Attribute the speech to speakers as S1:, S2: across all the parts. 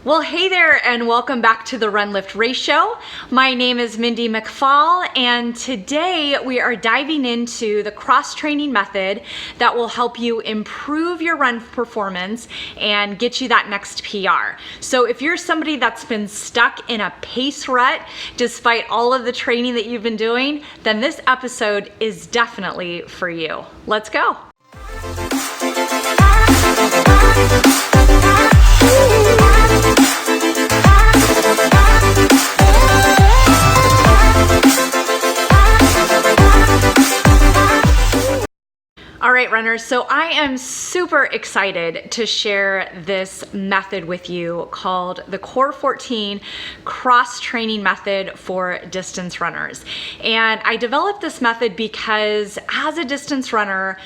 S1: Well, hey there, and welcome back to the Run Lift Race Show. My name is Mindy McFall, and today we are diving into the cross-training method that will help you improve your run performance and get you that next PR. So if you're somebody that's been stuck in a pace rut despite all of the training that you've been doing, then this episode is definitely for you. Let's go. All right, runners, so I am super excited to share this method with you called the Core 14 cross-training method for distance runners. And I developed this method because as a distance runner,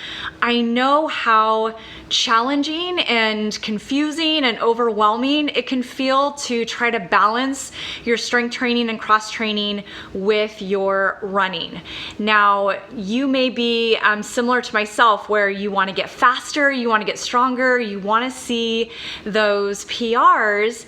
S1: I know how challenging and confusing and overwhelming it can feel to try to balance your strength training and cross training with your running. Now, you may be similar to myself where you want to get faster, you want to get stronger, you want to see those PRs,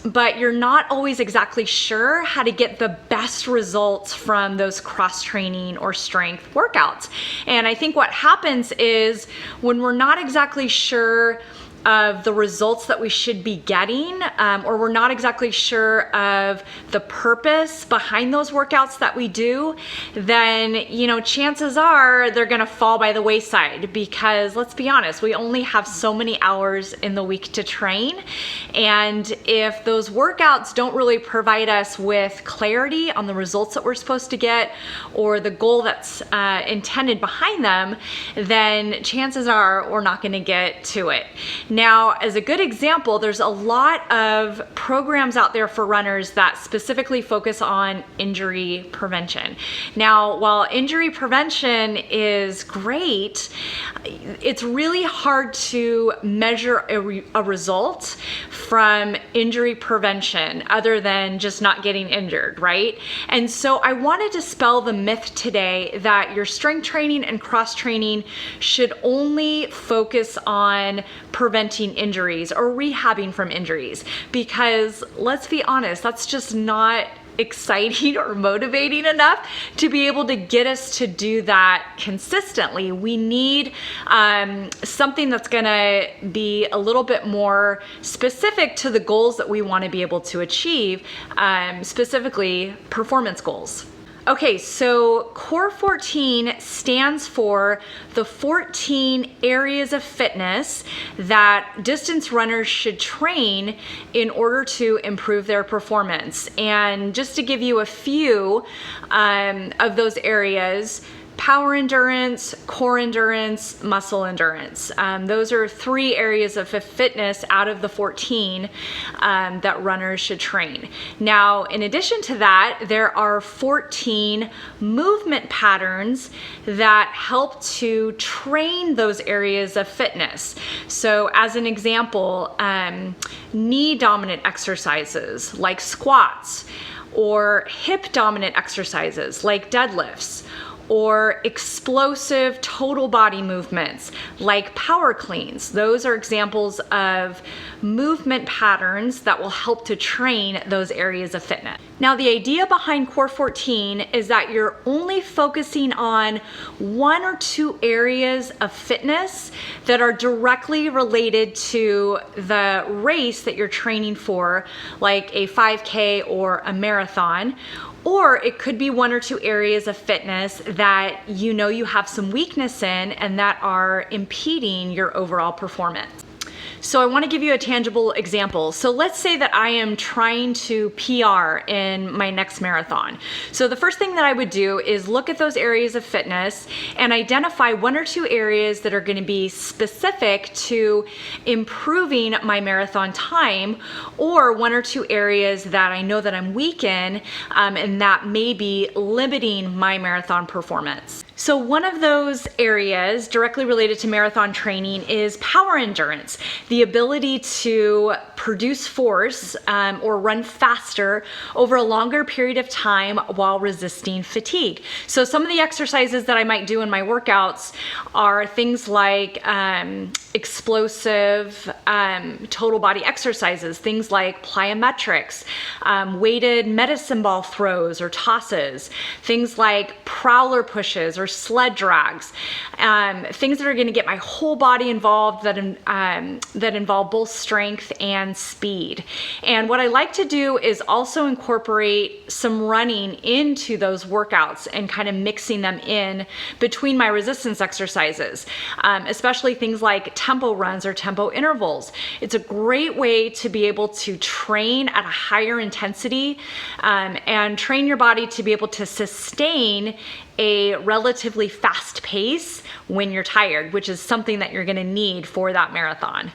S1: but you're not always exactly sure how to get the best results from those cross training or strength workouts. And I think what happens is when we're not exactly sure of the results that we should be getting, or we're not exactly sure of the purpose behind those workouts that we do, then, chances are they're gonna fall by the wayside because let's be honest, we only have so many hours in the week to train. And if those workouts don't really provide us with clarity on the results that we're supposed to get or the goal that's intended behind them, then chances are we're not gonna get to it. Now, as a good example, there's a lot of programs out there for runners that specifically focus on injury prevention. Now, while injury prevention is great, it's really hard to measure a result from injury prevention other than just not getting injured, right? And so I want to dispel the myth today that your strength training and cross training should only focus on preventing injuries or rehabbing from injuries, because let's be honest, that's just not exciting or motivating enough to be able to get us to do that consistently. We need something that's gonna be a little bit more specific to the goals that we want to be able to achieve, specifically performance goals. Okay, so Core 14 stands for the 14 areas of fitness that distance runners should train in order to improve their performance. And just to give you a few of those areas: power endurance, core endurance, muscle endurance. Those are 3 areas of fitness out of the 14 that runners should train. Now, in addition to that, there are 14 movement patterns that help to train those areas of fitness. So as an example, knee dominant exercises like squats, or hip dominant exercises like deadlifts, or explosive total body movements like power cleans. Those are examples of movement patterns that will help to train those areas of fitness. Now, the idea behind Core 14 is that you're only focusing on 1 or 2 areas of fitness that are directly related to the race that you're training for, like a 5K or a marathon. Or it could be 1 or 2 areas of fitness that you have some weakness in and that are impeding your overall performance. So I want to give you a tangible example. So let's say that I am trying to PR in my next marathon. So the first thing that I would do is look at those areas of fitness and identify 1 or 2 areas that are going to be specific to improving my marathon time, or 1 or 2 areas that I know that I'm weak in and that may be limiting my marathon performance. So one of those areas directly related to marathon training is power endurance, the ability to produce force or run faster over a longer period of time while resisting fatigue. So some of the exercises that I might do in my workouts are things like explosive total body exercises, things like plyometrics, weighted medicine ball throws or tosses, things like prowler pushes or sled drags, things that are going to get my whole body involved, that involve both strength and speed. And what I like to do is also incorporate some running into those workouts and kind of mixing them in between my resistance exercises, especially things like tempo runs or tempo intervals. It's a great way to be able to train at a higher intensity and train your body to be able to sustain a relatively fast pace when you're tired, which is something that you're going to need for that marathon.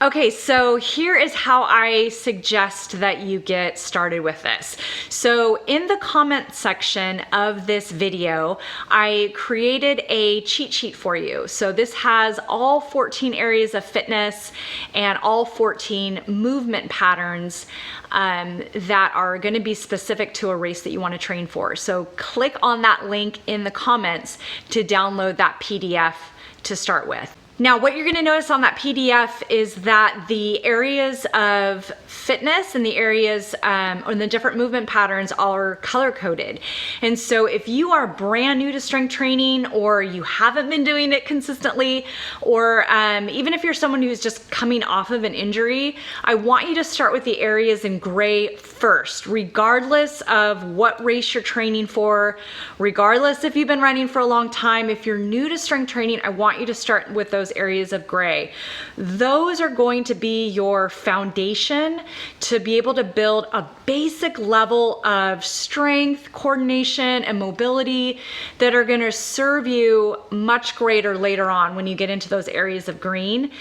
S1: Okay, so here is how I suggest that you get started with this. So in the comment section of this video, I created a cheat sheet for you. So this has all 14 areas of fitness and all 14 movement patterns that are going to be specific to a race that you want to train for. So click on that link in the comments to download that PDF to start with. Now, what you're going to notice on that PDF is that the areas of fitness and the areas or the different movement patterns are color coded. And so if you are brand new to strength training, or you haven't been doing it consistently, or even if you're someone who's just coming off of an injury, I want you to start with the areas in gray first, regardless of what race you're training for, regardless if you've been running for a long time. If you're new to strength training, I want you to start with those areas of gray. Those are going to be your foundation to be able to build a basic level of strength, coordination, and mobility that are going to serve you much greater later on when you get into those areas of green.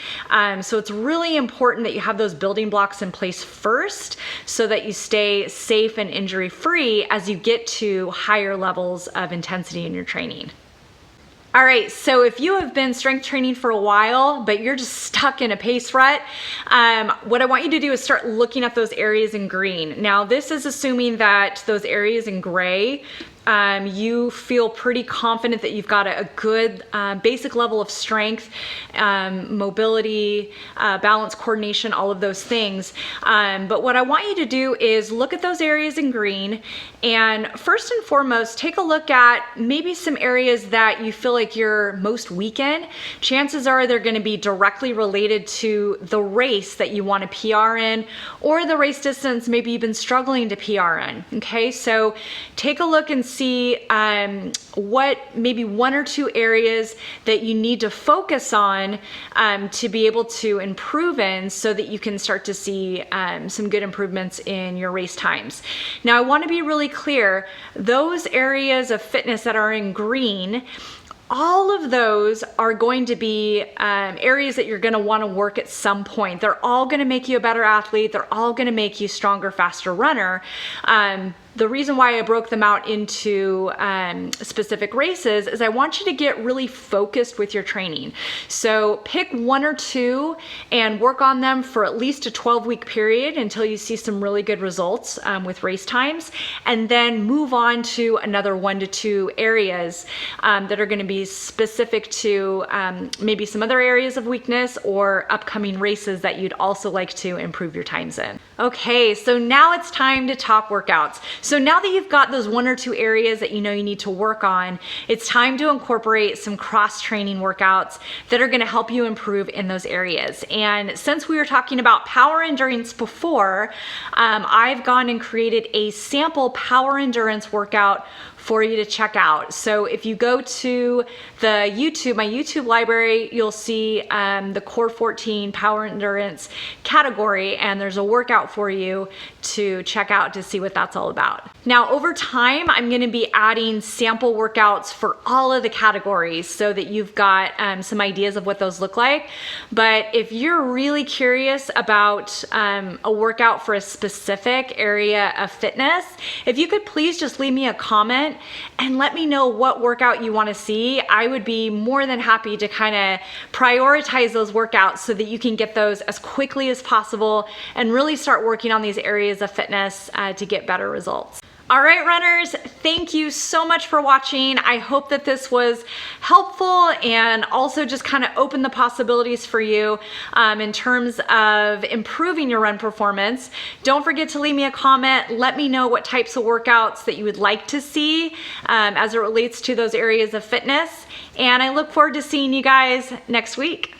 S1: So it's really important that you have those building blocks in place first so that you stay safe and injury-free as you get to higher levels of intensity in your training. All right, so if you have been strength training for a while, but you're just stuck in a pace rut, what I want you to do is start looking at those areas in green. Now, this is assuming that those areas in gray, you feel pretty confident that you've got a good basic level of strength, mobility, balance, coordination, all of those things. But what I want you to do is look at those areas in green, and first and foremost, take a look at maybe some areas that you feel like you're most weak in. Chances are they're going to be directly related to the race that you want to PR in, or the race distance maybe you've been struggling to PR in. Okay, so take a look and see what maybe one or two areas that you need to focus on to be able to improve in, so that you can start to see some good improvements in your race times. Now, I want to be really clear, those areas of fitness that are in green, all of those are going to be areas that you're going to want to work at some point. They're all going to make you a better athlete. They're all going to make you stronger, faster runner. The reason why I broke them out into specific races is I want you to get really focused with your training. So pick one or two and work on them for at least a 12-week period until you see some really good results with race times, and then move on to another 1 to 2 areas that are going to be specific to maybe some other areas of weakness or upcoming races that you'd also like to improve your times in. Okay, so now it's time to talk workouts. So now that you've got those 1 or 2 areas that you know you need to work on, it's time to incorporate some cross-training workouts that are going to help you improve in those areas. And since we were talking about power endurance before, I've gone and created a sample power endurance workout for you to check out. So if you go to my YouTube library, you'll see the Core 14 Power Endurance category, and there's a workout for you to check out to see what that's all about. Now, over time, I'm going to be adding sample workouts for all of the categories so that you've got some ideas of what those look like. But if you're really curious about a workout for a specific area of fitness, if you could please just leave me a comment and let me know what workout you want to see. I would be more than happy to kind of prioritize those workouts so that you can get those as quickly as possible and really start working on these areas of fitness to get better results. All right, runners, thank you so much for watching. I hope that this was helpful and also just kind of opened the possibilities for you in terms of improving your run performance. Don't forget to leave me a comment. Let me know what types of workouts that you would like to see as it relates to those areas of fitness. And I look forward to seeing you guys next week.